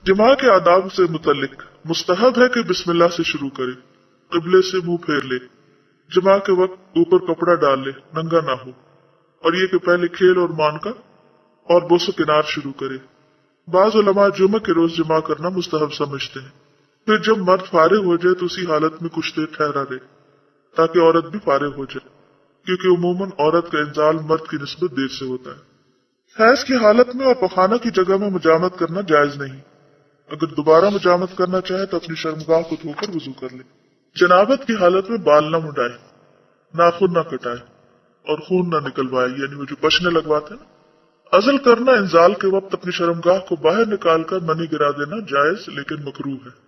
جماع کے آداب سے متعلق مستحب ہے کہ بسم اللہ سے شروع کرے، قبلے سے منہ پھیر لے، جماع کے وقت اوپر کپڑا ڈال لے، ننگا نہ ہو، اور یہ کہ پہلے کھیل اور مان کا اور بوس و کنار شروع کرے۔ بعض علماء جمعہ کے روز جماع کرنا مستحب سمجھتے ہیں، پھر جب مرد فارغ ہو جائے تو اسی حالت میں کچھ دیر ٹھہرا رہے تاکہ عورت بھی فارغ ہو جائے، کیونکہ عموماً عورت کا انزال مرد کی نسبت دیر سے ہوتا ہے۔ حیض کی حالت میں اور پخانہ کی جگہ میں مجامت کرنا جائز نہیں۔ اگر دوبارہ مجامت کرنا چاہے تو اپنی شرمگاہ کو دھو کر وضو کر لے۔ جنابت کی حالت میں بال نہ مڈائے، ناخن نہ کٹائے اور خون نہ نکلوائے، یعنی وہ جو بچنے لگواتے ہیں۔ عزل کرنا انزال کے وقت اپنی شرمگاہ کو باہر نکال کر منی گرا دینا جائز لیکن مکروہ ہے۔